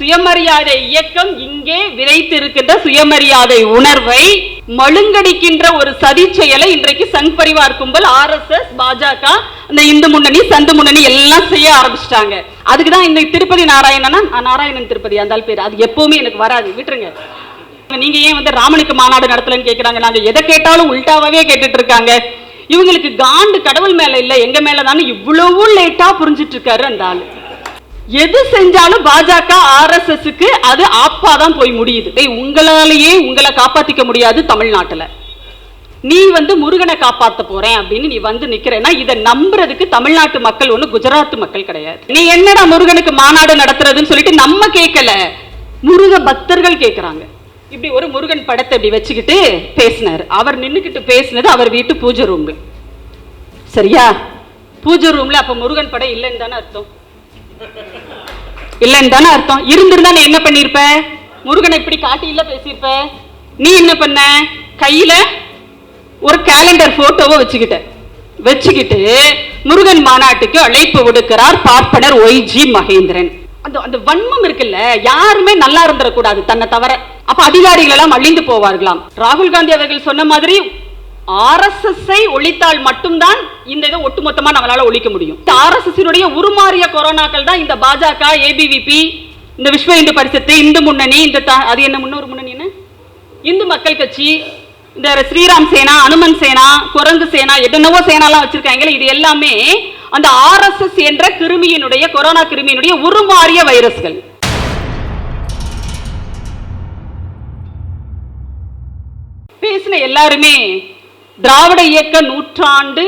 சுயமரியாதை இயக்கம் இங்கே விதைத்திருக்கின்ற சுயமரியாதை உணர்வை மழுங்கடிக்கின்ற ஒரு சதி செயலை இன்றைக்கு சங் பரிவார் கும்பல், RSS, பாஜக, இந்த இந்து முன்னணி, சந்து முன்னணி எல்லாம் செய்ய ஆரம்பிச்சிட்டாங்க. அதுக்குதான் இந்த திருப்பதி நாராயணன் திருப்பதி அந்த பேர், அது எப்பவுமே எனக்கு வராது, விட்டுருங்க. நீங்க ஏன் வந்து ராமனுக்கு மாநாடு நடத்தலன்னு கேட்கிறாங்க. நாங்க எதை கேட்டாலும் உல்டாவே கேட்டுட்டு இருக்காங்க. இவங்களுக்கு காண்டு கடவுள் மேல இல்ல, எங்க மேலதான் இவ்வளவு லேட்டா புரிஞ்சிட்டு இருக்காரு அந்த ஆளு. எது செஞ்சாலும் பாஜக RSSக்கு அது ஆப்பாதான் போய் முடியுது. உங்களாலேயே உங்களை காப்பாத்திக்க முடியாது தமிழ்நாட்டுல. நீ வந்து முருகனை காப்பாத்த போறேன் அப்படின்னு நீ வந்து நிக்கிறேன்னா இதை நம்புறதுக்கு தமிழ்நாட்டு மக்கள் ஒண்ணு குஜராத் மக்கள் கிடையாது. நீ என்னடா முருகனுக்கு மாநாடு நடத்துறதுன்னு சொல்லிட்டு நம்ம கேட்கல, முருக பக்தர்கள் கேட்கிறாங்க. இப்படி ஒரு முருகன் படத்தை இப்படி வச்சுக்கிட்டு பேசினாரு. அவர் நின்னுக்கிட்டு பேசினது அவர் வீட்டு பூஜை ரூம்ல. சரியா? பூஜை ரூம்ல அப்ப முருகன் படம் இல்லைன்னு தானே அர்த்தம்? இல்லைன்னு தானே அர்த்தம். இருந்திருந்தா நீ என்ன பண்ணிருப்ப? முருகனை இப்படி காட்டி இல்ல பேசியிருப்ப. நீ என்ன பண்ண? கையில ஒரு கேலண்டர் போட்டோவை வச்சுக்கிட்டு முருகன் மாநாட்டுக்கு அழைப்பு விடுக்கிறார் பார்ப்பனர் OG மகேந்திரன். அந்த வன்மம் இருக்குல்ல, யாருமே நல்லா இருந்துடக்கூடாது தன்னை தவிர. அப்ப அதிகாரிகள் எல்லாம் அழிந்து போவார்களாம். ராகுல் காந்தி அவர்கள் சொன்ன மாதிரி RSS-ஐ ஒழித்தால் மட்டும்தான் இந்த இதை ஒட்டுமொத்தமா நம்மளால ஒழிக்க முடியும். RSS-இனுடைய உருமாறிய கொரோனாக்கள் தான் இந்த பாஜக, ABVP, இந்த விஸ்வ இந்து பரிஷத்து, இந்து முன்னணி, இந்த அது என்ன முன்னொரு முன்னணி என்ன, இந்து மக்கள் கட்சி, இந்த ஸ்ரீராம் சேனா, அனுமன் சேனா, குரங்கு சேனா, என்னவோ சேனாலாம் வச்சிருக்காங்க. இது எல்லாமே அந்த RSS என்ற கிருமியினுடைய, கொரோனா கிருமியினுடைய உருமாறிய வைரஸ்கள். பேசின எல்லாருமே திராவிட இயக்க நூற்றாண்டு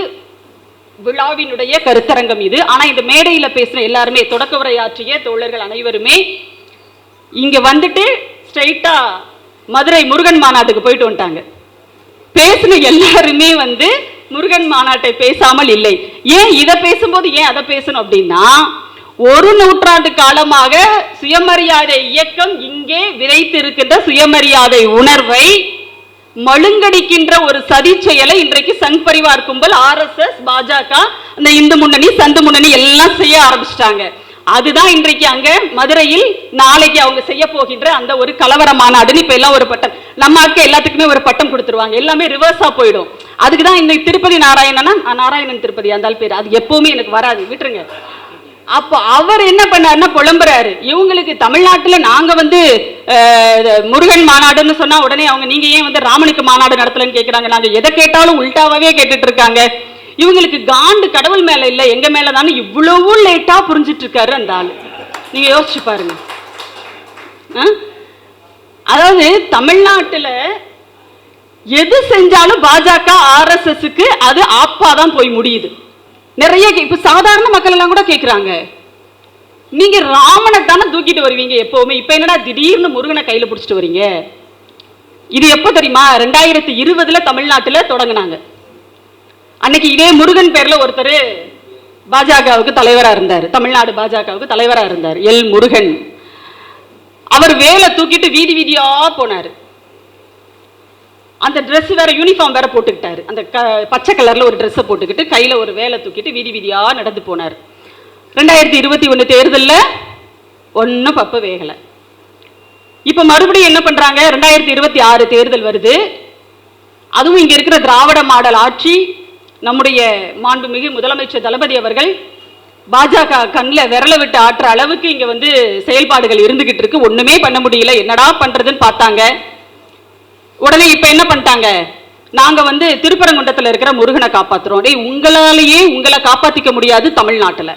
விழாவினுடைய கருத்தரங்கம் இது. ஆனா இந்த மேடையில பேசின எல்லாருமே, தொடக்க உரையாற்றிய தோழர்கள் அனைவருமே இங்க வந்துட்டு ஸ்ட்ரைட்டா மதுரை முருகன் மாநாட்டுக்கு போயிட்டு வந்துட்டாங்க. பேசின எல்லாருமே வந்து முருகன் மாநாட்டை பேசாமல் இல்லை. ஏன் இதை பேசும்போது ஏன் அதை பேசணும் அப்படின்னா, ஒரு நூற்றாண்டு காலமாக சுயமரியாதை இயக்கம் இங்கே விதைத்திருக்கின்ற சுயமரியாதை உணர்வை மழுங்கடிக்கின்ற ஒரு சதி செயலை இன்றைக்கு சங் பரிவார் கும்பல், RSS, பாஜக, இந்த இந்து முன்னணி, சந்து முன்னணி எல்லாம் செய்ய ஆரம்பிச்சிட்டாங்க. அதுதான் இன்றைக்கு அங்க மதுரையில் நாளைக்கு அவங்க செய்ய போகின்ற அந்த ஒரு கலவர மாநாடுன்னு இப்ப எல்லாம் ஒரு பட்டம், நம்ம ஆட்கள் எல்லாத்துக்குமே ஒரு பட்டம் கொடுத்துருவாங்க. எல்லாமே ரிவர்ஸா போயிடும். அதுக்குதான் இந்த திருப்பதி நாராயணன் திருப்பதி அந்த பேர், அது எப்பவுமே எனக்கு வராது, விட்டுருங்க. அப்ப அவர் என்ன பண்ணாருன்னா புலம்புறாரு. இவங்களுக்கு தமிழ்நாட்டுல நாங்க வந்து முருகன் மாநாடுன்னு சொன்னா உடனே அவங்க நீங்க ஏன் வந்து ராமனுக்கு மாநாடு நடத்தலன்னு கேட்கிறாங்க. நாங்க எதை கேட்டாலும் உல்டாவே கேட்டுட்டு இருக்காங்க. இவங்களுக்கு காண்டு கடவுள் மேல இல்ல, எங்க மேலதானே இவ்வளவு லேட்டா புரிஞ்சிட்டு இருக்காரு அந்த ஆளு. நீங்க யோசிச்சு பாருங்க. அதாவது தமிழ்நாட்டுல எது செஞ்சாலும் பாஜக RSSக்கு அது ஆப்பாதான் போய் முடியுது. நிறைய இப்ப சாதாரண மக்கள் எல்லாம் கூட கேட்கிறாங்க, நீங்க ராமனை தானே தூக்கிட்டு வருவீங்க எப்பவுமே, இப்ப என்னடா திடீர்னு முருகனை கையில பிடிச்சிட்டு வரீங்க? இது எப்ப தெரியுமா? 2020 தமிழ்நாட்டுல தொடங்கினாங்க. அன்னைக்கு இதே முருகன் பேர்ல ஒருத்தர் பாஜகவுக்கு தலைவரா இருந்தார், தமிழ்நாடு பாஜகவுக்கு தலைவரா இருந்தார், எல் முருகன். அவர் வேலை தூக்கிட்டு வீதி வீதியா போனாரு. அந்த ட்ரெஸ் வேற, யூனிஃபார்ம் வேற போட்டுக்கிட்டாரு. அந்த பச்சை கலர்ல ஒரு ட்ரெஸ்ஸை போட்டுக்கிட்டு கையில ஒரு வேலை தூக்கிட்டு வீதி வீதியா நடந்து போனார். 2021 தேர்தலில் ஒன்னும் பப்பு வேகலை. இப்ப மறுபடியும் என்ன பண்றாங்க? 2026 தேர்தல் வருது. அதுவும் இங்க இருக்கிற திராவிட மாடல் ஆட்சி, நம்முடைய மாண்புமிகு முதலமைச்சர் தளபதி அவர்கள் பாஜக கண்ணில் விரல விட்டு ஆற்ற அளவுக்கு இங்க வந்து செயல்பாடுகள் இருந்துகிட்டு இருக்கு. ஒண்ணுமே பண்ண முடியல. என்னடா பண்றதுன்னு பார்த்தாங்க. உடனே இப்ப என்ன பண்ணிட்டாங்க? நாங்க வந்து திருப்பரங்குன்றத்தில் இருக்கிற முருகனை காப்பாத்துறோம். உங்களாலேயே உங்களை காப்பாத்திக்க முடியாது தமிழ்நாட்டுல.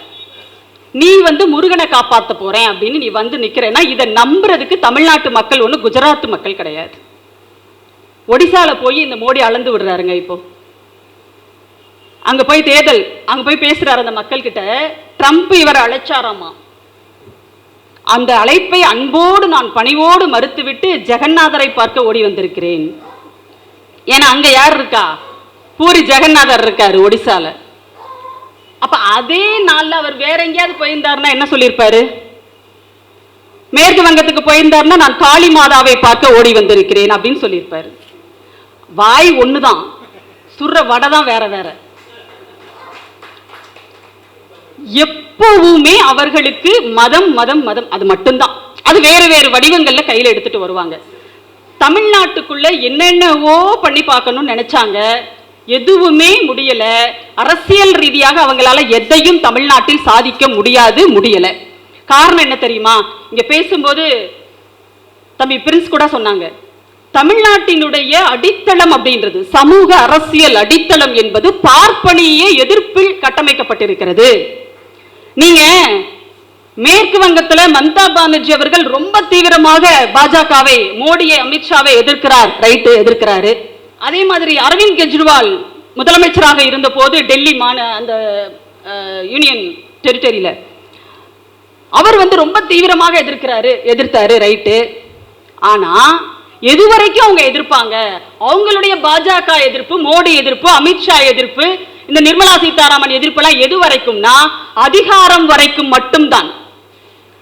நீ வந்து முருகனை காப்பாத்த போறேன் அப்படின்னு நீ வந்து நிக்கிறேன்னா இதை நம்புறதுக்கு தமிழ்நாட்டு மக்கள் ஒண்ணு குஜராத் மக்கள் கிடையாது. ஒடிசால போய் இந்த மோடி அளந்து விடுறாருங்க. இப்போ அங்க போய் தேர்தல், அங்க போய் பேசுறாரு அந்த மக்கள் கிட்ட. ட்ரம்ப் இவரை அழைச்சாராமா. அந்த அழைப்பை அன்போடு நான் பணிவோடு மறுத்துவிட்டு ஜெகநாதரை பார்க்க ஓடி வந்திருக்கிறேன். ஏன்னா அங்க யார் இருக்கா? பூரி ஜெகநாதர் இருக்காரு ஒடிசால. அப்ப அதே நாள்ல அவர் வேற எங்கேயாவது போயிருந்தாருன்னா என்ன சொல்லியிருப்பாரு? மேற்கு வங்கத்துக்கு போயிருந்தாருன்னா நான் காளி மாதாவை பார்க்க ஓடி வந்திருக்கிறேன் அப்படின்னு சொல்லியிருப்பாரு. வாய் ஒண்ணுதான், சுர்ற வடை தான் வேற வேற. எப்பவுமே அவர்களுக்கு மதம் மதம் மதம் அது மட்டும்தான். அது வேறு வேறு வடிவங்கள்ல கையில எடுத்துட்டு வருவாங்க. தமிழ்நாட்டுக்குள்ள என்னென்னவோ பண்ணி பார்க்கணும்னு நினைச்சாங்க, எதுவுமே முடியல. அரசியல் ரீதியாக அவங்களால எதையும் தமிழ்நாட்டில் சாதிக்க முடியல. காரணம் என்ன தெரியுமா? இங்க பேசும்போது தம்பி பிரின்ஸ் கூட சொன்னாங்க, தமிழ்நாட்டினுடைய அடித்தளம் அப்படின்றது, சமூக அரசியல் அடித்தளம் என்பது பார்ப்பனிய எதிர்ப்பில் கட்டமைக்கப்பட்டிருக்கிறது. நீங்க மேற்கு வங்கத்துல மம்தா பானர்ஜி அவர்கள் ரொம்ப தீவிரமாக பாஜகவை, மோடியை, அமித்ஷாவை எதிர்க்கிறார், ரைட்டு எதிர்க்கிறாரு. அதே மாதிரி அரவிந்த் கெஜ்ரிவால் முதலமைச்சராக இருந்த போது டெல்லி அந்த யூனியன் டெரிட்டரியில அவர் ரொம்ப தீவிரமாக எதிர்த்தாரு, ரைட்டு. ஆனா எதுவரைக்கும் அவங்க எதிர்ப்பாங்க? அவங்களுடைய பாஜக எதிர்ப்பு, மோடி எதிர்ப்பு, அமித்ஷா எதிர்ப்பு, இந்த நிர்மலா சீதாராமன் எதிர்ப்பெல்லாம் எது வரைக்கும்னா அதிகாரம் வரைக்கும் மட்டும்தான்.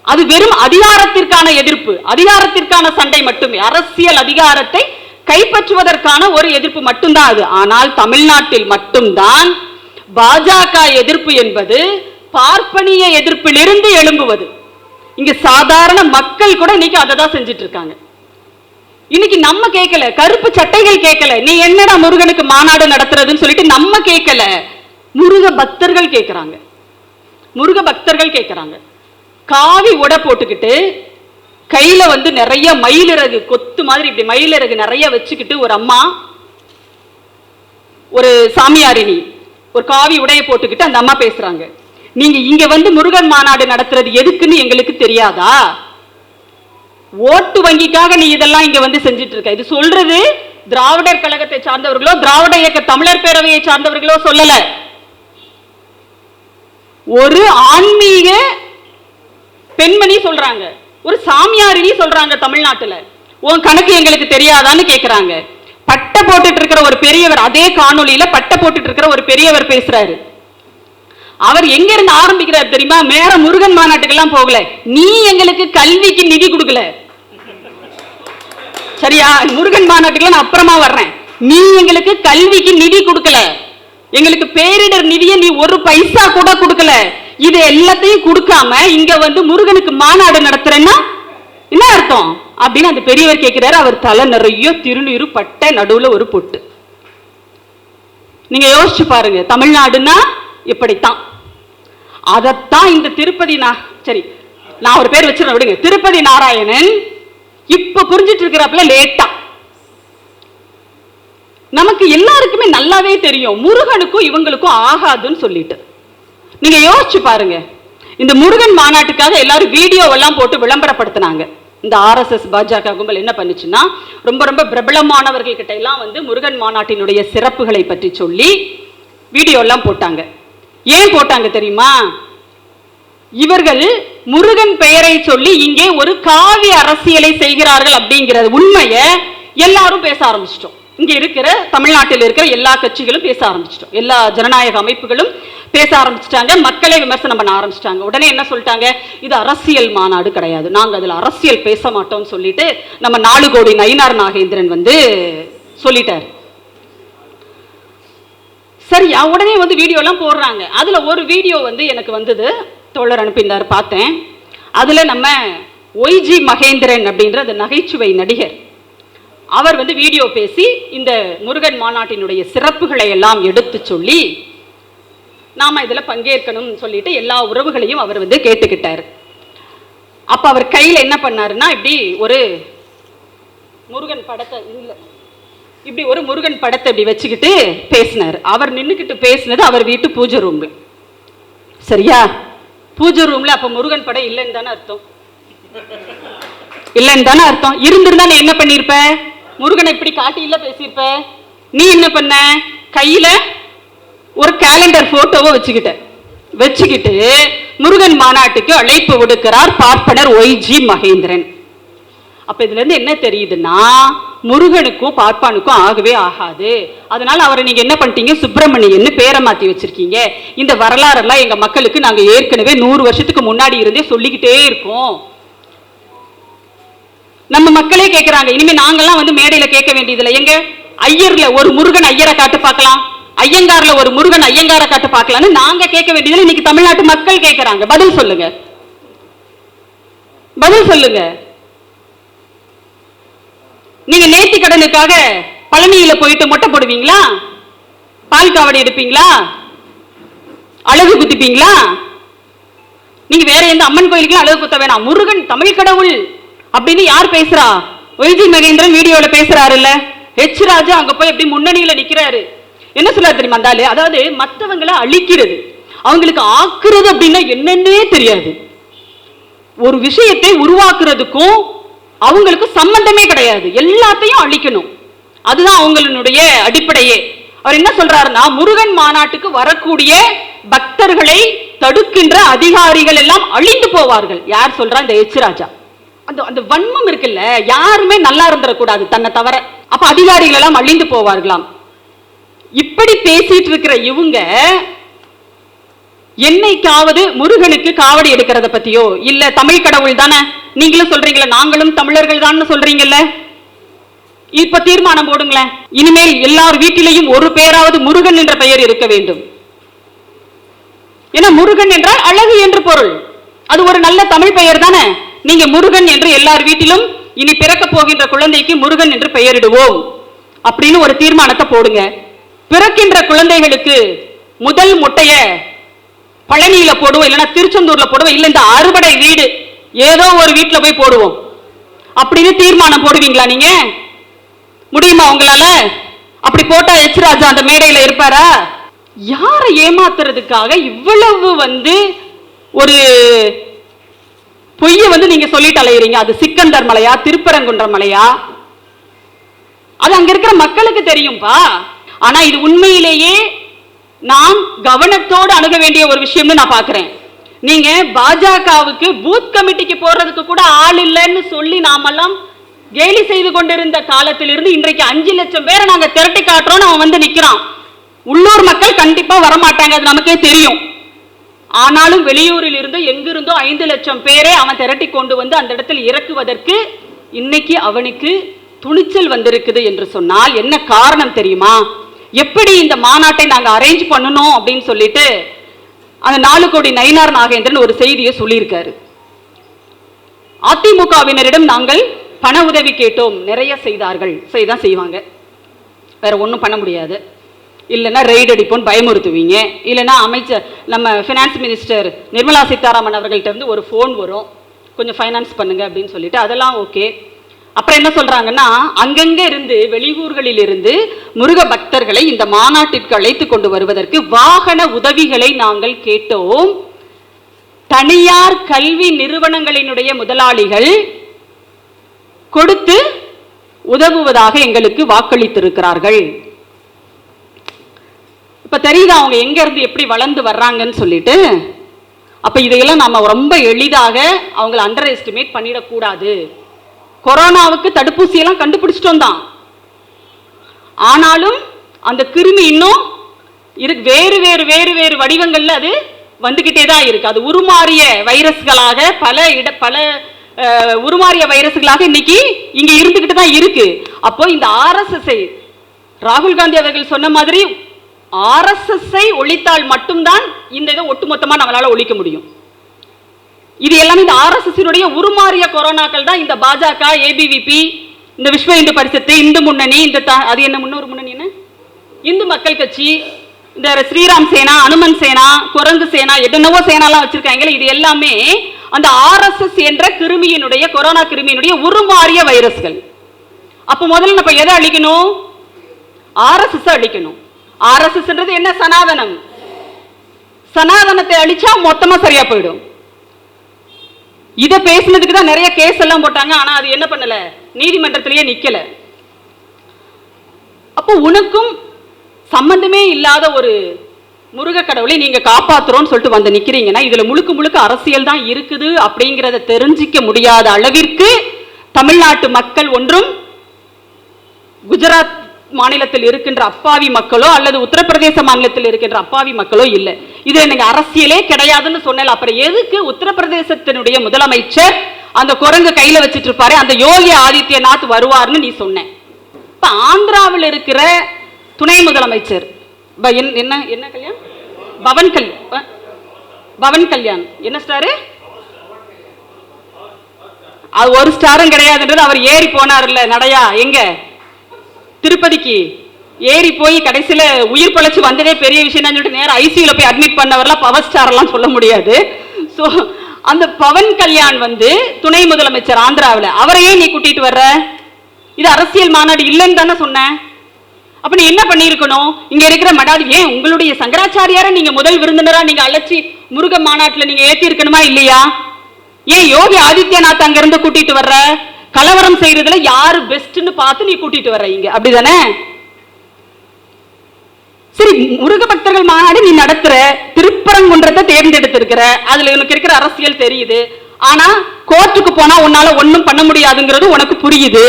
அது வெறும் அதிகாரத்திற்கான எதிர்ப்பு, அதிகாரத்திற்கான சண்டை மட்டுமே, அரசியல் அதிகாரத்தை கைப்பற்றுவதற்கான ஒரு எதிர்ப்பு மட்டும்தான் அது. ஆனால் தமிழ்நாட்டில் மட்டும்தான் பாஜக எதிர்ப்பு என்பது பார்ப்பனிய எதிர்ப்பிலிருந்து எழும்புவது. இங்க சாதாரண மக்கள் கூட இன்னைக்கு அதை தான் செஞ்சிட்டு இருக்காங்க. இன்னைக்கு நம்ம கேட்கல, கருப்பு சட்டைகள் கேட்கல, நீ என்னடா முருகனுக்கு மாநாடு நடத்துறதுன்னு சொல்லிட்டு நம்ம கேட்கல, முருக பக்தர்கள் கேட்கிறாங்க. முருக பக்தர்கள் கேட்கிறாங்க. காவி உடை போட்டுக்கிட்டு கையில நிறைய மயிலிறகு கொத்து மாதிரி இப்படி மயிலிறகு நிறைய வச்சுக்கிட்டு ஒரு அம்மா, ஒரு சாமியாரினி, ஒரு காவி உடையை போட்டுக்கிட்டு அந்த அம்மா பேசுறாங்க. நீங்க இங்க முருகன் மாநாடு நடத்துறது எதுக்குன்னு எங்களுக்கு தெரியாதா? ஓட்டு வங்கிக்காக நீ இதெல்லாம் இங்க செஞ்சிட்டு இருக்க. இது சொல்றது திராவிடர் கழகத்தை சார்ந்தவர்களோ, திராவிட இயக்க தமிழர் பேரவையை சார்ந்தவர்களோ சொல்லல. ஒரு ஆன்மீக பெண்மணி சொல்றாங்க, ஒரு சாமியாரினி சொல்றாங்க. தமிழ்நாட்டுல உன் கணக்கு எங்களுக்கு தெரியாதான்னு கேக்குறாங்க. பட்டை போட்டுட்டு இருக்கிற ஒரு பெரியவர், அதே காணொலியில பட்டை போட்டுட்டு இருக்கிற ஒரு பெரியவர் பேசுறாரு. அவர் எங்க இருந்து ஆரம்பிக்கிறார் தெரியுமா? மேல முருகன் மாநாட்டுக்கு எல்லாம் போகல, நீ எங்களுக்கு கல்விக்கு நிதி கொடுக்கல, சரியா? முருகன் மாநாட்டுக்கு நான் அப்புறமா வர்றேன். நீ எங்களுக்கு கல்விக்கு நிதி கொடுக்கல, எங்களுக்கு பேரிடர் நிதியை நீ ஒரு பைசா கூட கொடுக்கல. இது எல்லாத்தையும் கொடுக்காம இங்க முருகனுக்கு மாநாடு நடத்துறேன்னா என்ன அர்த்தம் அப்படின்னு அந்த பெரியவர் கேட்கிறாரு. அவர் தலை நிறைய திருநீரு, பட்டை, நடுவுல ஒரு பொட்டு. நீங்க யோசிச்சு பாருங்க, தமிழ்நாடுன்னா இப்படித்தான். அதத்தான் இந்த திருப்பதி, சரி நான் ஒரு பேர் வச்சிருக்கேன் விடுங்க, திருப்பதி நாராயணன் இப்ப புரிஞ்சிட்டு இருக்கிறப்பல லேட்டா. நமக்கு எல்லாருக்குமே நல்லாவே தெரியும் முருகனுக்கும் இவங்களுக்கும் ஆகாதுன்னு சொல்லிட்டு. நீங்க யோசிச்சு பாருங்க, இந்த முருகன் மாநாட்டுக்காக எல்லாரும் வீடியோ எல்லாம் போட்டு விளம்பரப்படுத்தினாங்க. இந்த RSS பாஜக கும்பல் என்ன பண்ணுச்சுன்னா, ரொம்ப ரொம்ப பிரபலமானவர்கள் கிட்ட எல்லாம் முருகன் மாநாட்டினுடைய சிறப்புகளை பற்றி சொல்லி வீடியோ எல்லாம் போட்டாங்க. ஏன் போட்டாங்க தெரியுமா? இவர்கள் முருகன் பெயரை சொல்லி இங்கே ஒரு காவி அரசியலை செய்கிறார்கள் அப்படிங்கிற உண்மையை எல்லாரும் பேச ஆரம்பிச்சிட்டோம். இங்க இருக்கிற தமிழ்நாட்டில் இருக்கிற எல்லா கட்சிகளும் பேச ஆரம்பிச்சிட்டோம், எல்லா ஜனநாயக அமைப்புகளும் பேச ஆரம்பிச்சிட்டாங்க, மக்களை விமர்சனம் பண்ண ஆரம்பிச்சிட்டாங்க. உடனே என்ன சொல்லிட்டாங்க? இது அரசியல் மாநாடு கிடையாது, நாங்க அதுல அரசியல் பேச மாட்டோம்னு சொல்லிட்டு நம்ம 4 கோடி நயினார் நாகேந்திரன் சொல்லிட்டார். சரியா? உடனே வீடியோ எல்லாம் போடுறாங்க. அதுல ஒரு வீடியோ எனக்கு வந்தது, தோழர் அனுப்பினார், பார்த்தேன். அதுல நம்ம YG மகேந்திரன் அப்படின்ற அந்த நகைச்சுவை நடிகர் அவர் வீடியோ பேசி இந்த முருகன் மாநாட்டினுடைய சிறப்புகளை எல்லாம் எடுத்து சொல்லி நாம இதுல பங்கேற்கணும் சொல்லிட்டு எல்லா உறவுகளையும் அவர் கேட்டுக்கிட்டார். அப்ப அவர் கையில என்ன பண்ணாருன்னா, இப்படி ஒரு முருகன் படத்தை இப்படி ஒரு முருகன் படத்தை இப்படி வச்சுக்கிட்டு பேசினார். அவர் நின்றுக்கிட்டு பேசினது அவர் வீட்டு பூஜை ரூம்ல, சரியா? பூஜை ரூம்ல. அப்ப முருகன் படம் இல்லைன்னு தானே அர்த்தம், இல்லைன்னு தானே அர்த்தம். இருந்திருந்தா நீ என்ன பண்ணிருப்ப? முருகனை இப்படி காட்டி இல்ல பேசியிருப்ப. நீ என்ன பண்ண? கையில ஒரு கேலண்டர் போட்டோவை வச்சுக்கிட்டு முருகன் மாநாட்டுக்கு அழைப்பு விடுக்கிறார் பார்ப்பனர் YG மகேந்திரன். அப்ப இதுல இருந்து என்ன தெரியுதுன்னா, முருகனுக்கும் பார்ப்பானுக்கும் ஆகவே ஆகாது. அதனால அவரை நீங்க என்ன பண்ணிட்டீங்க? சுப்பிரமணியன்னு பேரை மாத்தி வச்சிருக்கீங்க. இந்த வரலாறெல்லாம் எங்க மக்களுக்கு நாங்க ஏற்கனவே 100 வருஷத்துக்கு முன்னாடி இருந்தே சொல்லிக்கிட்டே இருக்கோம். நம்ம மக்களே கேட்கிறாங்க. இனிமே நாங்கெல்லாம் மேடையில கேட்க வேண்டியதில்லை. எங்க ஐயர்ல ஒரு முருகன் ஐயரை காட்டு பார்க்கலாம், ஐயங்கார்ல ஒரு முருகன் ஐயங்கார காட்டு பார்க்கலான்னு நாங்க கேட்க வேண்டியதில்லை, இன்னைக்கு தமிழ்நாட்டு மக்கள் கேட்கிறாங்க. பதில் சொல்லுங்க, பதில் சொல்லுங்க. நீங்க நேர்த்தி கடனுக்காக பழனியில போயிட்டு மொட்டை போடுவீங்களா? பால் காவடி எடுப்பீங்களா? அழகு குத்திப்பீங்களா? நீங்க வேற எந்த அம்மன் கோயிலுக்கு அழகு குத்த வேணாம். முருகன் தமிழ் கடவுள் அப்படின்னு யார் பேசுறா? ஒய்ஜி மகேந்திரன் வீடியோல பேசுறாரு இல்ல, ஹெச் ராஜா அங்க போய் எப்படி முன்னணியில நிக்கிறாரு. என்ன சொல்றாரு தெரியுமா இருந்தாலும்? அதாவது மற்றவங்களை அழிக்கிறது, அவங்களுக்கு ஆக்குறது அப்படின்னா என்னன்னே தெரியாது. ஒரு விஷயத்தை உருவாக்குறதுக்கும் அவங்களுக்கு சம்பந்தமே கிடையாது, எல்லாத்தையும் அழிக்கணும், அதுதான் அவங்களுடைய அடிப்படையே. அவர் என்ன சொல்றாருன்னா, முருகன் மாநாட்டுக்கு வரக்கூடிய பக்தர்களை தடுக்கின்ற அதிகாரிகள் எல்லாம் அழிந்து போவார்கள். யார் சொல்றா? இந்த எச் ராஜா. அந்த வன்மம் இருக்குல்ல, யாருமே நல்லா இருந்துடக்கூடாது தன்னை தவிர. அப்ப அதிகாரிகள் எல்லாம் அழிந்து போவார்களாம். இப்படி பேசிட்டு இருக்கிற இவங்க என்னைக்காவது முருகனுக்கு காவடி எடுக்கிறத பத்தியோ, இல்ல தமிழ் கடவுள் தானே நீங்களும் சொல்றீங்களா, நாங்களும் தமிழர்கள் தான் சொல்றீங்கல்ல, இப்ப தீர்மானம் போடுங்களேன், இனிமேல் எல்லார் வீட்டிலையும் ஒரு பேராவது முருகன் என்ற பெயர் இருக்க வேண்டும். ஏன்னா முருகன் என்றால் அழகு என்று பொருள், அது ஒரு நல்ல தமிழ் பெயர் தானே. நீங்க முருகன் என்று எல்லார் வீட்டிலும் இனி பிறக்க போகின்ற குழந்தைக்கு முருகன் என்று பெயரிடுவோம் அப்படின்னு ஒரு தீர்மானத்தை போடுங்க. பிறக்கின்ற குழந்தைகளுக்கு முதல் முட்டைய பழனியில போடுவோம், இல்லைன்னா திருச்செந்தூர்ல போடுவோம், இல்ல இந்த அறுபடை வீடு ஏதோ ஒரு வீட்டுல போய் போடுவோம் அப்படின்னு தீர்மானம் போடுவீங்களா? நீங்க முடியுமா உங்களால? அப்படி போட்டா எச் ராஜா அந்த மேடையில இருப்பாரா? யாரை ஏமாத்துறதுக்காக இவ்வளவு ஒரு பொய்ய நீங்க சொல்லிட்டு அலையறீங்க? அது சிக்கந்தர் மலையா, திருப்பரங்குன்ற மலையா? அது அங்க இருக்கிற மக்களுக்கு தெரியும்பா. ஆனா இது உண்மையிலேயே நாம் கவனத்தோடு அணுக வேண்டிய ஒரு விஷயம்னு நான் பாக்குறேன். நீங்க பாஜகவுக்கு பூத் கமிட்டிக்கு போறதுக்கு கூட ஆள் இல்லைன்னு சொல்லி நாமெல்லாம் கேலி செய்து கொண்டிருந்த காலத்திலிருந்து இன்றைக்கு 5 லட்சம் பேரை நாங்க திரட்டி காட்டுறோம். அவன் நிக்கிறான். உள்ளூர் மக்கள் கண்டிப்பா வரமாட்டாங்க, அது நமக்கே தெரியும். ஆனாலும் வெளியூரில் இருந்து எங்கிருந்தோ 5 லட்சம் பேரை அவன் திரட்டி கொண்டு அந்த இடத்தில் இறக்குவதற்கு இன்னைக்கு அவனுக்கு துணிச்சல் வந்திருக்குது என்று சொன்னால் என்ன காரணம் தெரியுமா? எப்படி இந்த மாநாட்டை நாங்க அரேஞ்ச் பண்ணணும் அப்படின்னு சொல்லிட்டு அந்த 4 கோடி நயினார் நாகேந்திரன் ஒரு செய்தியை சொல்லியிருக்காரு. அதிமுகவினரிடம் நாங்கள் பண உதவி கேட்டோம், நிறைய செய்தார்கள், செய்தான் செய்வாங்க, வேற ஒன்றும் பண்ண முடியாது. இல்லைன்னா ரெய்டு அடிப்போன்னு பயமுறுத்துவீங்க, இல்லைன்னா அமைச்சர் நம்ம ஃபினான்ஸ் மினிஸ்டர் நிர்மலா சீதாராமன் அவர்கள்ட்ட இருந்து ஒரு ஃபோன் வரும், கொஞ்சம் ஃபைனான்ஸ் பண்ணுங்க அப்படின்னு சொல்லிட்டு, அதெல்லாம் ஓகே. அப்புறம் என்ன சொல்றாங்கன்னா, அங்கங்க இருந்து வெளியூர்களில் இருந்து முருக பக்தர்களை இந்த மாநாட்டிற்கு அழைத்து கொண்டு வருவதற்கு வாகன உதவிகளை நாங்கள் கேட்டோம். தனியார் கல்வி நிறுவனங்களினுடைய முதலாளிகள் கொடுத்து உதவுவதாக எங்களுக்கு வாக்களித்திருக்கிறார்கள். இப்ப தெரியுதா அவங்க எங்க இருந்து எப்படி வளர்ந்து வர்றாங்கன்னு சொல்லிட்டு. அப்ப இதையெல்லாம் நாம ரொம்ப எளிதாக அவங்களை அண்டர் எஸ்டிமேட் பண்ணிடக்கூடாது. கொரோனாவுக்கு தடுப்பூசி எல்லாம் கண்டுபிடிச்சிட்டோம் தான், ஆனாலும் அந்த கிருமி இன்னும் வேறு வேறு வேறு வேறு வடிவங்கள்ல அது வந்துகிட்டே தான் இருக்கு. அது உருமாறிய வைரஸ்களாக பல உருமாறிய வைரஸ்களாக இன்னைக்கு இங்க இருந்துகிட்டு தான் இருக்கு. அப்போ இந்த ஆர்எஸ்எஸ்ஐ ராகுல் காந்தி அவர்கள் சொன்ன மாதிரி ஆர்எஸ்எஸ்ஐ ஒழித்தால் மட்டும்தான் இந்த இதை ஒட்டுமொத்தமா நம்மளால ஒழிக்க முடியும். இது எல்லாமே இந்த ஆர்எஸ்எஸ் உருமாறிய கொரோனாக்கள் தான். இந்த பாஜக, ஏபிவிபி, இந்த விஸ்வ இந்து பரிஷத்து, இந்து முன்னணி, இந்த அது என்ன முன்னொரு முன்னணி என்ன இந்து மக்கள் கட்சி, இந்த ஸ்ரீராம் சேனா, அனுமன் சேனா, குரங்கு சேனா, என்னென்னவோ சேனாலாம் வச்சிருக்காங்க. இது எல்லாமே அந்த ஆர்எஸ்எஸ் என்ற கிருமியினுடைய, கொரோனா கிருமியினுடைய உருமாறிய வைரஸ்கள். அப்ப முதல்ல நம்ம எதை அழிக்கணும்? ஆர்எஸ்எஸ் அழிக்கணும். ஆர்எஸ்எஸ்ன்றது என்ன? சனாதனம். சனாதனத்தை அழிச்சா மொத்தமா சரியா போயிடும். இதை பேசினதுக்கு தான் நிறைய கேஸ் எல்லாம் போட்டாங்க. ஆனா அது என்ன பண்ணல, நீதிமன்றத்திலேயே நிக்கல. அப்போ உனக்கும் சம்பந்தமே இல்லாத ஒரு முருக கடவுளை நீங்க காப்பாத்துறோம்னு சொல்லிட்டு வந்து நிக்கிறீங்கன்னா இதுல முழுக்க முழுக்க அரசியல் தான் இருக்குது அப்படிங்கிறத தெரிஞ்சிக்க முடியாத அளவிற்கு தமிழ்நாட்டு மக்கள் ஒன்றும் குஜராத் மாநிலத்தில் இருக்கின்ற அப்பாவி மக்களோ அல்லது உத்தரப்பிரதேச மாநிலத்தில் இருக்கின்ற அப்பாவி மக்களோ இல்லை. இது எனக்கு அரசியலே கிடையாதுன்னு சொன்னேன். அப்புறம் எதுக்கு உத்தரப்பிரதேசத்தினுடைய முதலமைச்சர் அந்த குரங்கு கையில வச்சிட்டு இருப்பாரு, அந்த யோகி ஆதித்யநாத் வருவார்னு நீ சொன்ன. இப்ப ஆந்திராவில் இருக்கிற துணை முதலமைச்சர் என்ன என்ன கல்யாண்? பவன் கல்யாண் என்ன ஸ்டாரு? அது ஒரு ஸ்டாரும் கிடையாதுன்றது அவர் ஏறி போனார்ல நடையா, எங்க திருப்பதிக்கு ஏறி போய் கடைசியில உயிர் பழச்சு வந்ததே பெரிய விஷயம் சொல்லிட்டு நேரம் ஐசியூல போய் அட்மிட் பண்ணவர்லாம் பவர் ஸ்டார் எல்லாம் சொல்ல முடியாது. ஸோ அந்த பவன் கல்யாண் வந்து துணை முதலமைச்சர் ஆந்திராவில், அவரையே நீ கூட்டிட்டு வர்ற? இது அரசியல் மாநாடு இல்லைன்னு தானே சொன்னேன். அப்ப நீ என்ன பண்ணிருக்கணும்? இங்க இருக்கிற மடாதி ஏன் உங்களுடைய சங்கராச்சாரியார நீங்க முதல் விருந்தினரா நீங்க அழைச்சி முருக மாநாட்டில் நீங்க ஏத்தி இருக்கணுமா இல்லையா? ஏன் யோகி ஆதித்யநாத் அங்க இருந்து கூட்டிட்டு வர்ற? கலவரம் செய்யறதுல யாரு பெஸ்ட்னு பார்த்து நீ கூட்டிட்டு வர்ற இங்க, அப்படிதானே? சரி, முருக பக்தர்கள் மாநாடு நீ நடத்துற, திருப்பரங்குன்றத்தை தேர்ந்தெடுத்திருக்கிற, அதுல உனக்கு இருக்கிற அரசியல் தெரியுது. ஆனா கோர்ட்டுக்கு போனா உன்னால ஒன்னும் பண்ண முடியாதுங்கிறது உனக்கு புரியுது.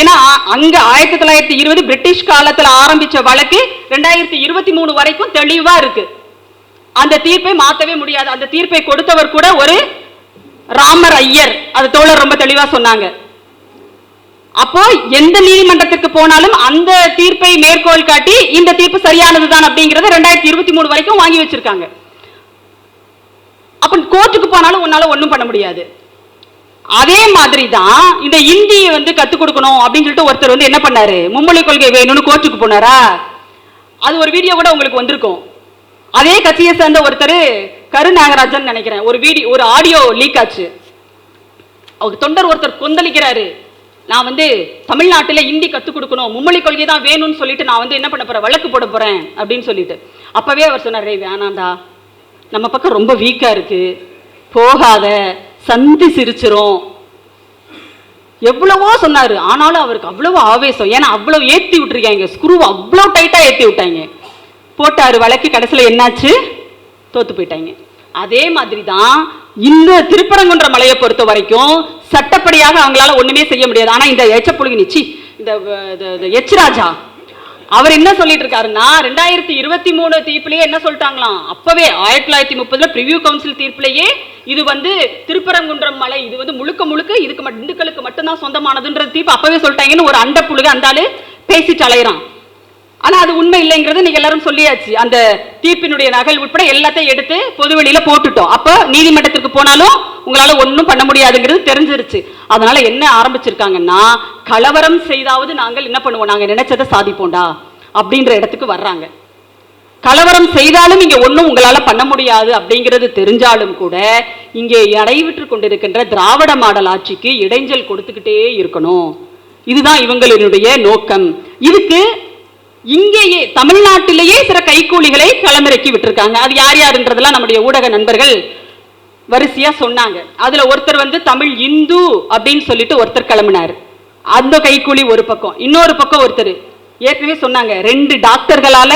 ஏன்னா அங்க 1920 பிரிட்டிஷ் காலத்துல ஆரம்பிச்ச வழக்கு 2023 வரைக்கும் தெளிவா இருக்கு. அந்த தீர்ப்பை மாத்தவே முடியாது. அந்த தீர்ப்பை கொடுத்தவர் கூட ஒரு ராமர் ஐயர், அது தோழர் ரொம்ப தெளிவா சொன்னாங்க. அப்போ எந்த நீதிமன்றத்துக்கு போனாலும் அந்த தீர்ப்பை மேற்கோள் காட்டி இந்த தீர்ப்பு சரியானதுதான் அப்படிங்கறத 2023 வரைக்கும் வாங்கி வச்சிருக்காங்க. அப்ப கோர்ட்டுக்கு போனாலும் உன்னால ஒன்னும் பண்ண முடியாது. அதே மாதிரி தான் இந்த இந்தியை வந்து கத்துக் கொடுக்கணும் அப்படின்னு சொல்லிட்டு ஒருத்தர் வந்து என்ன பண்ணாரு, மும்மொழி கொள்கை வேணும்னு கோர்ட்டுக்கு போனாரா? அது ஒரு வீடியோ கூட உங்களுக்கு வந்திருக்கும். அதே கட்சியை சேர்ந்த ஒருத்தர் கருநாகராஜன் நினைக்கிறேன், ஒரு ஆடியோ லீக் ஆச்சு. அவர் தொண்டர் ஒருத்தர் கொந்தளிக்கிறாரு, நான் வந்து தமிழ்நாட்டில் இந்தி கத்துக் கொடுக்கணும், மும்மொழி கொள்கை தான் வேணும்னு சொல்லிட்டு நான் வந்து என்ன பண்ண போறேன், வழக்கு போட போறேன் அப்படின்னு சொல்லிட்டு. அப்பவே அவர் சொன்னார், வேணாண்டா, நம்ம பக்கம் ரொம்ப வீக்கா இருக்கு, போகாத, சந்தி சிரிச்சிரும், எவ்வளவோ சொன்னாரு. ஆனாலும் அவருக்கு அவ்வளவு ஆவேசம். ஏன்னா அவ்வளவு ஏத்தி விட்டுருக்காங்க, ஸ்க்ரூ அவ்வளவு டைட்டா ஏத்தி விட்டாங்க. போட்டாரு வழக்கு, கடைசியில் என்னாச்சு, தோத்து போயிட்டாங்க. அதே மாதிரி தான் இந்த திருப்பரங்குன்ற மலையை பொறுத்த வரைக்கும் சட்டப்படியாக அவங்களால ஒண்ணுமே செய்ய முடியாது. ஆனா இந்த எச்சப்புழுகி நிச்சி இந்த எச் ராஜா அவர் என்ன சொல்லிட்டு இருக்காருன்னா, 2023 தீர்ப்பிலேயே என்ன சொல்லிட்டாங்களாம், அப்பவே 1930 பிரிவியூ கவுன்சில் தீர்ப்பிலேயே இது வந்து திருப்பரங்குன்றம் மலை இது வந்து முழுக்க முழுக்க இதுக்கு இந்துக்களுக்கு மட்டும்தான் சொந்தமானதுன்ற தீர்ப்பு அப்பவே சொல்லிட்டாங்கன்னு ஒரு அண்ட புழுக அந்த ஆளு பேசிட்டு அலையிறான். ஆனா அது உண்மை இல்லைங்கிறது நீங்க எல்லாரும் சொல்லியாச்சு. அந்த தீர்ப்பினுடைய நகல் உட்பட எல்லாத்தையும் எடுத்து பொதுவெளியில போட்டுட்டோம். அப்ப நீதிமன்றத்திற்கு போனாலும் உங்களால ஒன்றும் பண்ண முடியாதுங்கிறது தெரிஞ்சிருச்சு. அதனால என்ன ஆரம்பிச்சிருக்காங்கன்னா, கலவரம் செய்தாவது நாங்கள் என்ன பண்ணுவோம், நாங்க நினைச்சதை சாதிப்போண்டா அப்படின்ற இடத்துக்கு வர்றாங்க. கலவரம் செய்தாலும் இங்க ஒன்றும் உங்களால பண்ண முடியாது அப்படிங்கிறது தெரிஞ்சாலும் கூட இங்கே நடைபெற்று கொண்டிருக்கின்ற திராவிட மாடல் ஆட்சிக்கு இடைஞ்சல் கொடுத்துக்கிட்டே இருக்கணும். இதுதான் இவங்களுடைய நோக்கம். இதுக்கு இங்கேயே தமிழ்நாட்டிலேயே சில கைக்கூலிகளை களமிறக்கி விட்டுருக்காங்க. அது யார் யாருன்றதெல்லாம் நம்முடைய ஊடக நண்பர்கள் வரிசையா சொன்னாங்க. அதுல ஒருத்தர் வந்து தமிழ் இந்து அப்படின்னு சொல்லிட்டு ஒருத்தர் கிளம்பினார். அந்த கைக்கூலி ஒரு பக்கம், இன்னொரு பக்கம் ஒருத்தர் ஏற்கனவே சொன்னாங்க 2 டாக்டர்களால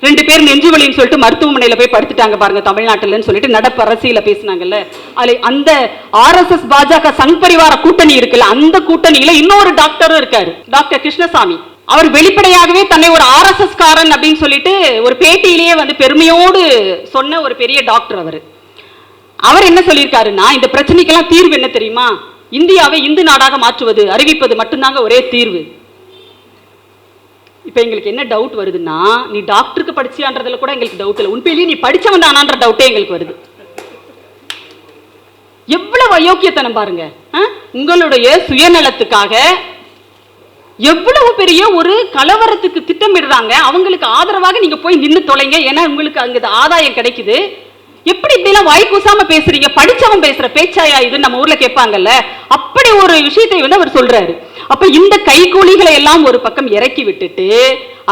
2 பேர் நெஞ்சு வலின்னு சொல்லிட்டு மருத்துவமனையில போய் படுத்துட்டாங்க பாருங்க தமிழ்நாட்டில்னு சொல்லிட்டு நடப்பு அரசியல பேசினாங்கல்ல. அதுல அந்த RSS பாஜக சங் பரிவார கூட்டணி இருக்குல்ல, அந்த கூட்டணியில இன்னொரு டாக்டரும் இருக்காரு, டாக்டர் கிருஷ்ணசாமி. அவர் வெளிப்படையாகவே தன்னை ஒரு RSS காரன் அப்படின்னு சொல்லிட்டு ஒரு பேட்டியிலேயே வந்து பெருமையோடு சொன்ன ஒரு பெரிய டாக்டர். அவர் என்ன சொல்லியிருக்காருன்னா, இந்த பிரச்சனைக்கெல்லாம் தீர்வு என்ன தெரியுமா, இந்தியாவை இந்து நாடாக மாற்றுவது, அறிவிப்பது மட்டும்தாங்க ஒரே தீர்வு. இப்ப எங்களுக்கு என்ன டவுட் வருதுன்னா, நீ டாக்டருக்கு படிச்சியான்றதுல கூட எங்களுக்கு டவுட் இல்லை, உண்மையிலேயே நீ படிச்சவன் தானான்ற டவுட்டே எங்களுக்கு வருது. எவ்வளவு அயோக்கியத்தனம் பாருங்க. உங்களுடைய சுயநலத்துக்காக எவ்வளவு பெரிய ஒரு கலவரத்துக்கு திட்டமிடுறாங்க. அவங்களுக்கு ஆதரவாக நீங்க போய் நின்று தொலைங்க, ஏன்னா உங்களுக்கு அங்க ஆதாயம் கிடைக்குது. எப்படி இப்படிலாம் வாய் கூசாம பேசுறீங்க, படிச்சவன் பேசுற பேச்சாயா இது நம்ம ஊர்ல கேட்பாங்கல்ல, அப்படி ஒரு விஷயத்தை வந்து அவர் சொல்றாரு. அப்ப இந்த கைகூலிகளை எல்லாம் ஒரு பக்கம் இறக்கி விட்டுட்டு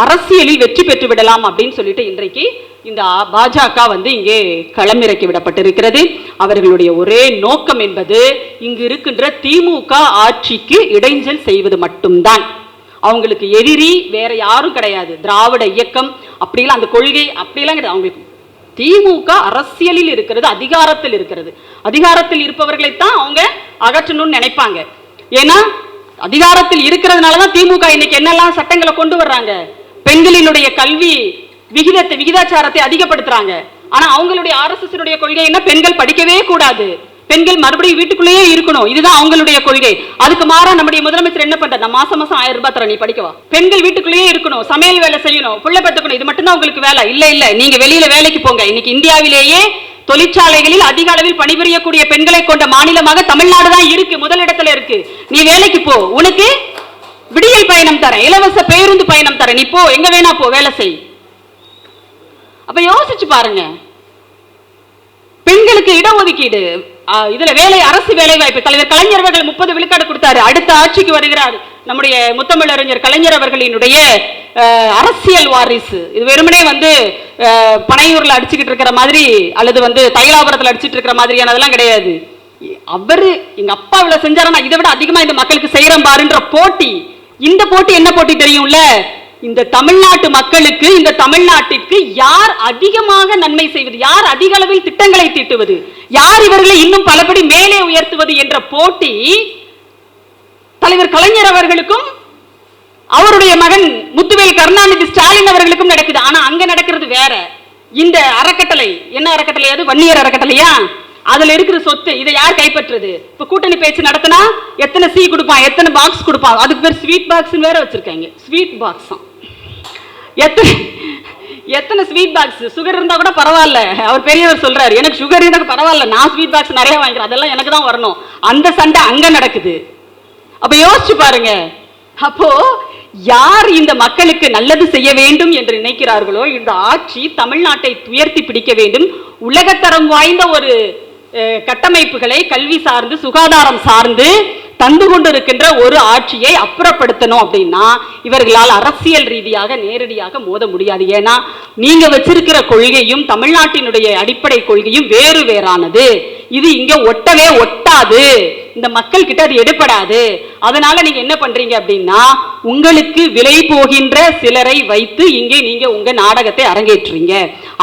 அரசியலில் வெற்றி பெற்று விடலாம் அப்படின்னு சொல்லிட்டு இன்றைக்கு இந்த பாஜக வந்து இங்கே களமிறக்கி விடப்பட்டிருக்கிறது. அவர்களுடைய ஒரே நோக்கம் என்பது இங்கு இருக்கின்ற திமுக ஆட்சிக்கு இடைஞ்சல் செய்வது மட்டும்தான். அவங்களுக்கு எதிரி வேற யாரும் கிடையாது. திராவிட இயக்கம் அப்படிலாம் அந்த கொள்கை அப்படிலாம் கிடையாது. அவங்களுக்கு திமுக அரசியலில் இருக்கிறது, அதிகாரத்தில் இருக்கிறது. அதிகாரத்தில் இருப்பவர்களைத்தான் அவங்க அகற்றணும்னு நினைப்பாங்க. ஏன்னா அதிகாரத்தில் இருக்கிறதுனாலதான் திமுக இன்னைக்கு என்னெல்லாம் சட்டங்களை கொண்டு வர்றாங்க. பெண்களினுடைய கல்வி விகிதாச்சாரத்தை அதிகப்படுத்துறாங்க. ஆனா அவங்களுடைய RSS கொள்கை என்ன, பெண்கள் படிக்கவே கூடாது, பெண்கள் மறுபடியும் வீட்டுக்குள்ளேயே இருக்கணும், இதுதான் அவங்களுடைய கொள்கை. அதுக்கு மாறா நம்முடைய முதலமைச்சர் என்ன பண்றாரு, நான் மாசம் 1000 ரூபாய் தரேன், நீ படிக்கவா. பெண்கள் வீட்டுக்குள்ளேயே இருக்கணும், சமையல் வேலை செய்யணும், பிள்ளை பெற்றுக்கணும், இது மட்டும்தான் உங்களுக்கு வேலை. இல்ல நீங்க வெளியில வேலைக்கு போங்க. இன்னைக்கு இந்தியாவிலேயே தொழிற்சாலைகளில் அதிக அளவில் பணிபுரியக்கூடிய பெண்களை கொண்ட மாநிலமாக தமிழ்நாடு தான் இருக்கு, முதலிடத்துல இருக்கு. நீ வேலைக்கு போ, உனக்கு விடியல் பயணம் தரேன், இலவச பேருந்து பயணம் தரேன், நீ போ, எங்க வேணா போ, வேலை செய். அப்ப யோசிச்சு பாருங்க, பெண்களுக்கு இடஒதுக்கீடு, இதுல வேலை, அரசு வேலை வாய்ப்பு. தலைவர் கலைஞர் அவர்கள் 30 விழுக்காடு கொடுத்தாரு. அடுத்த ஆட்சிக்கு வருகிறார் நம்முடைய முத்தமிழறிஞர் கலைஞர் அவர்களினுடைய அரசியல் வாரிசு. இது வெறுமனே பனையூர்ல அடிச்சுக்கிட்டு இருக்கிற மாதிரி அல்லது தைலாபுரத்தில் அடிச்சுட்டு இருக்கிற மாதிரியானதெல்லாம் கிடையாது. அவரு எங்க அப்பா இவ்வளவு செஞ்சாரா, இதை விட அதிகமா இந்த மக்களுக்கு செய்யறேன் பாருன்ற போட்டி. இந்த போட்டி என்ன போட்டி தெரியும்ல, இந்த தமிழ்நாட்டு மக்களுக்கு, இந்த தமிழ்நாட்டிற்கு யார் அதிகமாக நன்மை செய்வது, யார் அதிக அளவில் திட்டங்களை தீட்டுவது, யார் இவர்களை இன்னும் பலபடி மேலே உயர்த்துவது என்ற போட்டி தலைவர் கலைஞர் அவர்களுக்கும் அவருடைய மகன் முத்துவேல் கருணாநிதி ஸ்டாலின் அவர்களுக்கும் நடக்குது. ஆனா அங்க நடக்கிறது வேற. இந்த அறக்கட்டளை என்ன அறக்கட்டளை, அது வன்னியர் அறக்கட்டளையா, அதுல இருக்கிற சொத்து இதை யார் கைப்பற்றுறது? இப்ப கூட்டணி பேச்சு நடத்தினா எத்தனை சீ கொடுப்பான், எத்தனை பாக்ஸ் கொடுப்பான், அதுக்கு பேர் ஸ்வீட் பாக்ஸ் வேற வச்சிருக்காங்க. ஸ்வீட் பாக்ஸ் எத்தனை ஸ்வீட் பாக்ஸ், சுகர் இருந்தா கூட பரவாயில்ல, அவர் பெரியவர் சொல்றாரு, எனக்கு சுகர் இருந்தா பரவாயில்ல, நான் ஸ்வீட் பாக்ஸ் நிறைய வாங்கிக்கிறேன், அதெல்லாம் எனக்கு தான் வரணும். அந்த சண்டை அங்க நடக்குது. அப்ப யோசிச்சு பாருங்க. அப்போ யார் இந்த மக்களுக்கு நல்லது செய்ய வேண்டும் என்று நினைக்கிறார்களோ, இந்த ஆட்சி தமிழ்நாட்டை உயர்த்தி பிடிக்க வேண்டும், உலகத்தரம் வாய்ந்த ஒரு கட்டமைப்புகளை கல்வி சார்ந்து சுகாதாரம் சார்ந்து தந்து கொண்டிருக்கின்ற ஒரு ஆட்சியை அப்புறப்படுத்தணும் அப்படின்னா இவர்களால் அரசியல் ரீதியாக நேரடியாக மோத முடியாது. ஏன்னா நீங்க வச்சிருக்கிற கொள்கையும் தமிழ்நாட்டினுடைய அடிப்படை கொள்கையும் வேறு வேறானது. இது இங்க ஒட்டவே ஒட்டாது, இந்த மக்கள் கிட்ட அது எடுபடாது. அதனால நீங்க என்ன பண்றீங்க அப்படின்னா, உங்களுக்கு விலை போகின்ற சிலரை வைத்து இங்கே நீங்க உங்க நாடகத்தை அரங்கேற்றுறீங்க.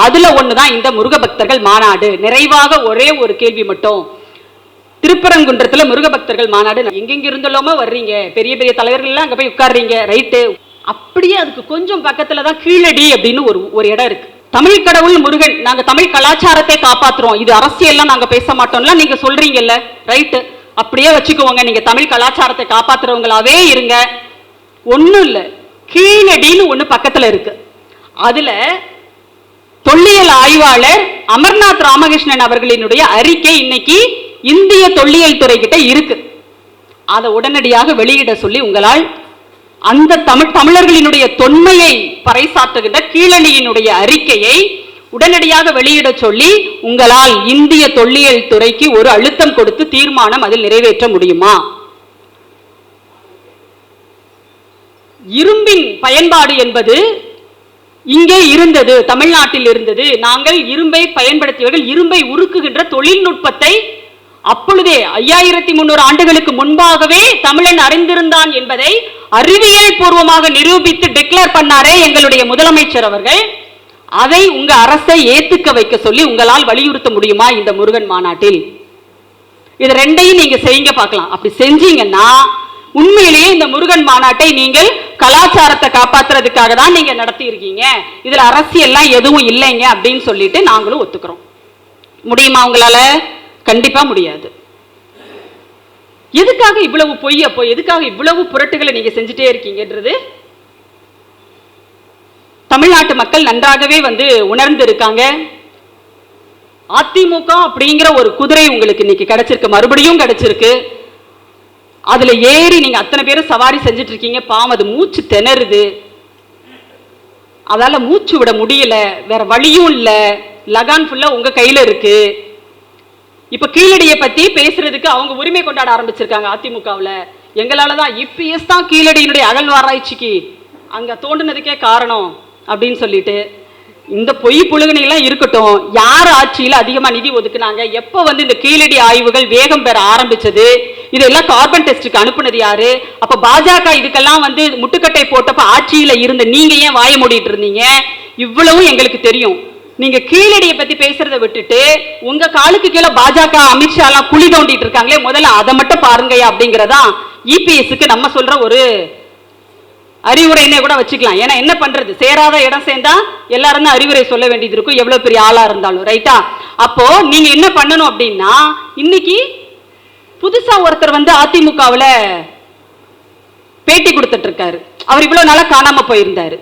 அதுல ஒண்ணுதான் இந்த முருக பக்தர்கள் மாநாடு. நிறைவாக ஒரே ஒரு கேள்வி மட்டும், திருப்பரங்குன்றத்துல முருக பக்தர்கள் மாநாடு எங்கெங்க இருந்தோமோ வர்றீங்க, பெரிய பெரிய தலைவர்கள் எல்லாம் அங்க போய் உட்கார்றீங்க, ரைட்டு. அப்படியே அதுக்கு கொஞ்சம் பக்கத்துலதான் கீழடி அப்படின்னு ஒரு இடம் இருக்கு. தமிழ் கடவுள் முருகன், நாங்க தமிழ் கலாச்சாரத்தை காப்பாற்றுறோம், இது அரசியல்லாம் நாங்க பேச மாட்டோம்லாம் நீங்க சொல்றீங்கல்ல, ரைட்டு, அப்படியே வச்சுக்கோங்க, நீங்க தமிழ் கலாச்சாரத்தை காப்பாற்றுறவங்களாவே இருங்க. ஒண்ணும் இல்ல, கீழடின்னு ஒண்ணு பக்கத்துல இருக்கு. அதுல தொல்லியல் ஆய்வாளர் அமர்நாத் ராமகிருஷ்ணன் அவர்களினுடைய அறிக்கை இன்னைக்கு இந்திய தொல்லியல் துறை கிட்ட இருக்கு. அதை உடனடியாக வெளியிட சொல்லி உங்களால் அந்த தமிழர்களினுடைய தொன்மையை பறைசாற்றுகின்ற கீழடியினுடைய அறிக்கையை உடனடியாக வெளியிட சொல்லி உங்களால் இந்திய தொல்லியல் துறைக்கு ஒரு அழுத்தம் கொடுத்து தீர்மானம் அதில் நிறைவேற்ற முடியுமா? இரும்பின் பயன்பாடு என்பது இங்கே இருந்தது, தமிழ்நாட்டில் இருந்தது. நாங்கள் இரும்பை பயன்படுத்தியவர்கள் இரும்பை உருக்குகின்ற தொழில்நுட்பத்தை அப்பொழுதே 5300 ஆண்டுகளுக்கு முன்பாகவே தமிழன் அறிந்திருந்தான் என்பதை அறிவியல் பூர்வமாக நிரூபித்து டிக்ளேர் பண்ணாரே எங்களுடைய முதலமைச்சர் அவர்கள். அதை உங்க அரசை ஏத்துக்க வைக்க சொல்லி உங்களால் வலியுறுத்த முடியுமா இந்த முருகன் மாநாட்டில்? இது ரெண்டையும் நீங்க செய்யுங்க பார்க்கலாம். அப்படி செஞ்சீங்கன்னா உண்மையிலேயே இந்த முருகன் மாநாட்டை நீங்கள் கலாச்சாரத்தை காப்பாற்றுறதுக்காக தான் நீங்க நடத்தி இருக்கீங்க, இதுல அரசியல்லாம் எதுவும் இல்லைங்க அப்படின்னு சொல்லிட்டு நாங்களும் ஒத்துக்கிறோம். முடியுமா உங்களால? கண்டிப்பா முடியாது. எதுக்காக இவ்வளவு பொய், அப்போ எதுக்காக இவ்வளவு புரட்டுகளை நீங்க செஞ்சுட்டே இருக்கீங்கன்றது தமிழ்நாட்டு மக்கள் நன்றாகவே உணர்ந்து இருக்காங்க. அதிமுக அப்படிங்கிற ஒரு குதிரை உங்களுக்கு இன்னைக்கு கிடைச்சிருக்கு, மறுபடியும் கிடைச்சிருக்கு. அதுல ஏறி நீங்க அத்தனை பேரும் சவாரி செஞ்சுட்டு இருக்கீங்க. பாவம், அது மூச்சு திணறுது, அதால மூச்சு விட முடியல, வேற வழியும் இல்ல, லகான் ஃபுல்லா உங்க கையில இருக்கு. இப்ப கீழடியை பத்தி பேசுறதுக்கு அவங்க உரிமை கொண்டாட ஆரம்பிச்சிருக்காங்க அதிமுகவுல. எங்களாலதான் இபிஎஸ் தான் கீழடியினுடைய அகழ்வாராய்ச்சிக்கு அங்க தோண்டினதுக்கே காரணம் அப்படின்னு சொல்லிட்டு இந்த பொய் புழுகனையெல்லாம் இருக்கட்டும். யார் ஆட்சியில அதிகமா நிதி ஒதுக்குனாங்க, எப்ப இந்த கீழடி ஆய்வுகள் வேகம் பெற ஆரம்பிச்சது, இதெல்லாம் கார்பன் டெஸ்டுக்கு அனுப்புனது யாரு? அப்ப பாஜக இதுக்கெல்லாம் முட்டுக்கட்டை போட்டப்ப ஆட்சியில இருந்த நீங்க ஏன் வாய மூடிட்டு இருந்தீங்க? இவ்வளவும் எங்களுக்கு தெரியும். நீங்க கீழடியை பத்தி பேசுறத விட்டுட்டு உங்க காலுக்கு கீழே பாஜக அமித்ஷா எல்லாம் குழி தோண்டிட்டு இருக்காங்களே, முதல்ல அதை மட்டும் பாருங்க அப்படிங்கறதா இபிஎஸ்க்கு நம்ம சொல்ற ஒரு அறிவுரைன்னே கூட வச்சுக்கலாம். ஏன்னா என்ன பண்றது, சேராத இடம் சேர்ந்தா எல்லாரும் தான் அறிவுரை சொல்ல வேண்டியது இருக்கும், எவ்வளவு பெரிய ஆளா இருந்தாலும். ரைட்டா? அப்போ நீங்க என்ன பண்ணணும் அப்படின்னா, இன்னைக்கு புதுசா ஒருத்தர் வந்து அதிமுகவுல பேட்டி கொடுத்துட்டு இருக்காரு. அவர் இவ்வளவு நாளா காணாம போயிருந்தாரு.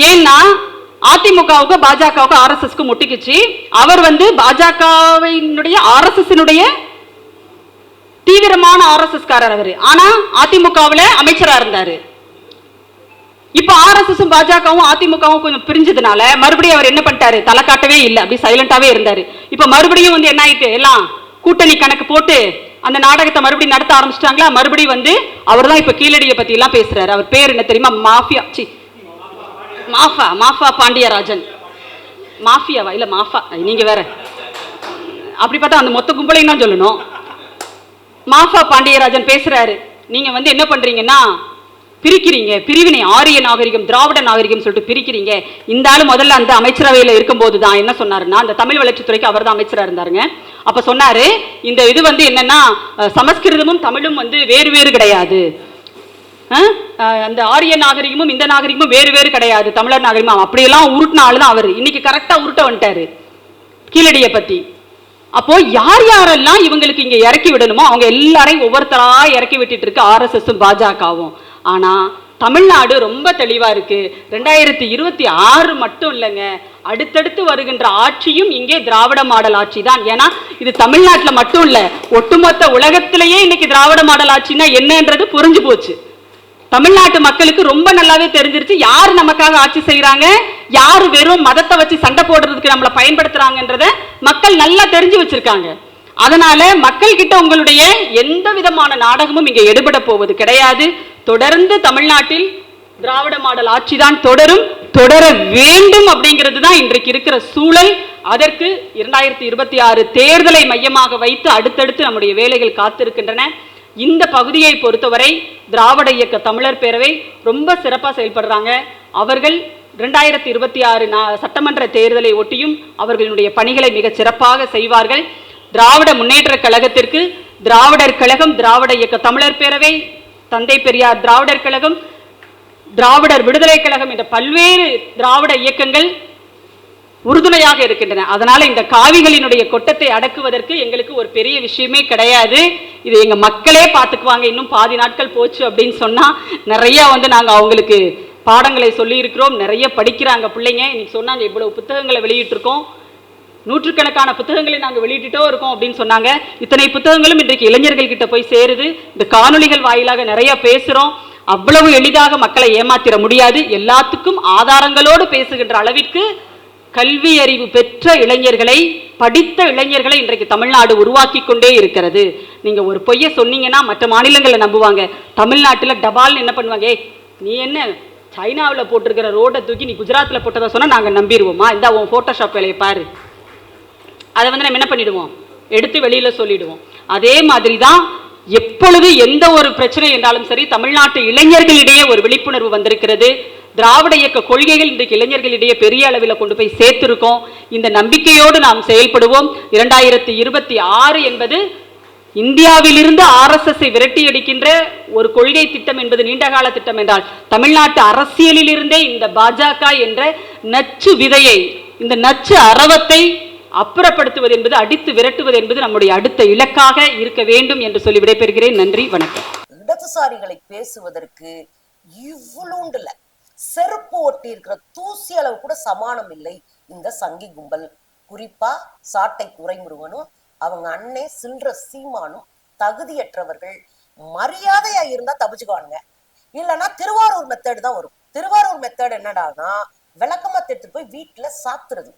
ஏன்னா அதிமுகவுக்கு பாஜகவுக்கு ஆர்எஸ்எஸ்க்கு முட்டிக்குச்சு. அவர் வந்து பாஜகவினுடைய ஆர்எஸ்எஸ் தீவிரமான ஆர்எஸ்எஸ் காரர் அவரு. ஆனா அதிமுகவுல அமைச்சரா இருந்தாரு. இப்ப ஆர்எஸ்எஸ் பாஜகவும் அதிமுகவும் கொஞ்சம் பிரிஞ்சதுனால மறுபடியும் அவர் என்ன பண்ணிட்டாரு, தலை காட்டவே இல்லை, அப்படி சைலண்டாவே இருந்தாரு. இப்ப மறுபடியும் வந்து என்ன ஆயிட்டு, எல்லாம் கூட்டணி கணக்கு போட்டு அந்த நாடகத்தை மறுபடியும் நடத்த ஆரம்பிச்சிட்டாங்களா. மறுபடியும் வந்து அவர் தான் இப்ப கீழடியை பத்தி எல்லாம் பேசுறாரு. அவர் பேர் என்ன தெரியுமா, மாஃபா பாண்டியராஜன். மாஃபியாவா இல்ல மாஃபா, நீங்க வேற. அப்படி பார்த்தா அந்த மொத்த கும்பலையும் தான் சொல்லணும். மாஃபா பாண்டியராஜன் பேசுறாரு. நீங்க வந்து என்ன பண்றீங்கன்னா பிரிக்கிறீங்க, பிரிவினை, ஆரிய நாகரிகம் திராவிட நாகரிகம் சொல்லிட்டு பிரிக்கிறீங்க. இந்த ஆளு முதல்ல அந்த அமைச்சரவையில் இருக்கும்போது தான் என்ன சொன்னாருன்னா, அந்த தமிழ் வளர்ச்சித்துறைக்கு அவர் தான் அமைச்சராக இருந்தாருங்க. அப்ப சொன்னாரு, இந்த இது வந்து என்னன்னா சமஸ்கிருதமும் தமிழும் வந்து வேறு வேறு கிடையாது, அந்த ஆரிய நாகரிகமும் இந்த நாகரிகமும் வேறு வேறு கிடையாது, தமிழர் நாகரிகமும். அப்படியெல்லாம் உருட்டின ஆளு தான் அவரு. இன்னைக்கு கரெக்டா உருட்ட வந்துட்டாரு கீழடியை பத்தி. அப்போ யார் யாரெல்லாம் இவங்களுக்கு இங்க இறக்கி விடணுமோ அவங்க எல்லாரையும் ஒவ்வொருத்தரா இறக்கி விட்டுட்டு இருக்கு ஆர்எஸ்எஸும் பாஜகவும். ஆனா தமிழ்நாடு ரொம்ப தெளிவா இருக்கு. 2026 மட்டும் இல்லைங்க, அடுத்தடுத்து வருகின்ற ஆட்சியும் இங்கே திராவிட மாடல் ஆட்சி தான். ஏன்னா இது தமிழ்நாட்டில் மட்டும் இல்ல, ஒட்டுமொத்த உலகத்திலேயே இன்னைக்கு திராவிட மாடல் ஆட்சினா என்னன்றது புரிஞ்சு போச்சு. தமிழ்நாட்டு மக்களுக்கு ரொம்ப நல்லாவே தெரிஞ்சிருச்சு யாரு நமக்காக ஆட்சி செய்யறாங்க, யாரு வெறும் மதத்தை வச்சு சண்டை போடுறதுக்கு நம்மளை பயன்படுத்துறாங்கன்றத மக்கள் நல்லா தெரிஞ்சு வச்சிருக்காங்க. அதனால மக்கள் கிட்ட உங்களுடைய எந்த விதமான நாடகமும் இங்க எடுபட போவது கிடையாது. தொடர்ந்து தமிழ்நாட்டில் திராவிட மாடல் ஆட்சி தான் தொடரும், தொடர வேண்டும் அப்படிங்கிறது தான் இன்றைக்கு இருக்கிற சூழல். அதற்கு 2026 தேர்தலை மையமாக வைத்து அடுத்தடுத்து நம்முடைய வேலைகள் காத்திருக்கின்றன. இந்த பகுதியை பொறுத்தவரை திராவிட இயக்க தமிழர் பேரவை ரொம்ப சிறப்பாக செயல்படுறாங்க. அவர்கள் 2026 சட்டமன்ற தேர்தலை ஒட்டியும் அவர்களுடைய பணிகளை மிக சிறப்பாக செய்வார்கள். திராவிட முன்னேற்ற கழகத்திற்கு திராவிடர் கழகம், திராவிட இயக்க தமிழர் பேரவை, தந்தை பெரியார் திராவிடர் கழகம், திராவிடர் விடுதலை கழகம் என்ற பல்வேறு திராவிட இயக்கங்கள் உறுதுணையாக இருக்கின்றன. அதனால இந்த காவிகளினுடைய கொட்டத்தை அடக்குவதற்கு எங்களுக்கு ஒரு பெரிய விஷயமே கிடையாது. இது எங்க மக்களே பார்த்துக்குவாங்க. இன்னும் பாதி நாட்கள் போச்சு அப்படின்னு சொன்னா நிறைய வந்து நாங்க அவங்களுக்கு பாடங்களை சொல்லி இருக்கிறோம். நிறைய படிக்கிறாங்க பிள்ளைங்க. இன்னைக்கு சொன்னாங்க இவ்வளவு புத்தகங்களை வெளியிட்டு இருக்கோம், நூற்றுக்கணக்கான புத்தகங்களை நாங்கள் வெளியிட்டோ இருக்கோம் அப்படின்னு சொன்னாங்க. இத்தனை புத்தகங்களும் இன்றைக்கு இளைஞர்கள் கிட்ட போய் சேருது. இந்த காணொலிகள் வாயிலாக நிறைய பேசுறோம். அவ்வளவு எளிதாக மக்களை ஏமாத்திர முடியாது. எல்லாத்துக்கும் ஆதாரங்களோடு பேசுகின்ற அளவிற்கு கல்வி அறிவு பெற்ற இளைஞர்களை, படித்த இளைஞர்களை இன்றைக்கு தமிழ்நாடு உருவாக்கி கொண்டே இருக்கிறது. நீங்க ஒரு பொய்யை சொன்னீங்கன்னா மற்ற மாநிலங்களை நம்புவாங்க. தமிழ்நாட்டில் டபால்னு என்ன பண்ணுவாங்க, நீ என்ன சைனாவில் போட்டிருக்கிற ரோட்டை தூக்கி நீ குஜராத்தில் போட்டதை சொன்னா நாங்கள் நம்பிடுவோமா, இந்த உன் போட்டோஷாப் வேலையை பாரு, அதை வந்து நம்ம என்ன பண்ணிடுவோம், எடுத்து வெளியில சொல்லிடுவோம். அதே மாதிரி தான் எப்பொழுது எந்த ஒரு பிரச்சனை என்றாலும் சரி தமிழ்நாட்டு இளைஞர்களிடையே ஒரு விழிப்புணர்வு வந்திருக்கிறது. திராவிட இயக்க கொள்கைகள் இன்றைக்கு இளைஞர்களிடையே பெரிய அளவில் கொண்டு போய் சேர்த்திருக்கோம். இந்த நம்பிக்கையோடு நாம் செயல்படுவோம். 2026 என்பது இந்தியாவிலிருந்து ஆர்எஸ்எஸ்ஐ விரட்டி அடிக்கின்ற ஒரு கொள்கை திட்டம் என்பது நீண்டகால திட்டம் என்றால், தமிழ்நாட்டு அரசியலிலிருந்தே இந்த பாஜக என்ற நச்சு விதையை, இந்த நச்சு அரவத்தை அப்புறப்படுத்துவது என்பது, அடித்து விரட்டுவது என்பது நம்முடைய அடுத்த இலக்காக இருக்க வேண்டும் என்று சொல்லி விடைபெறுகிறேன். நன்றி, வணக்கம். இடதுசாரிகளை பேசுவதற்கு இவ்வளவுண்டுல செருப்பு ஒட்டி இருக்கிற தூசி அளவு கூட சமானம் இல்லை இந்த சங்கி கும்பல். குறிப்பா சாட்டை துரைமுருகனும் அவங்க அண்ணே சில்ற சீமானும் தகுதியற்றவர்கள். மரியாதையா இருந்தா தப்பிச்சுக்குவானுங்க, இல்லைன்னா திருவாரூர் மெத்தேடு தான் வரும். திருவாரூர் மெத்தேடு என்னடானா விளக்கமா எடுத்துட்டு போய் வீட்டுல சாத்துறது.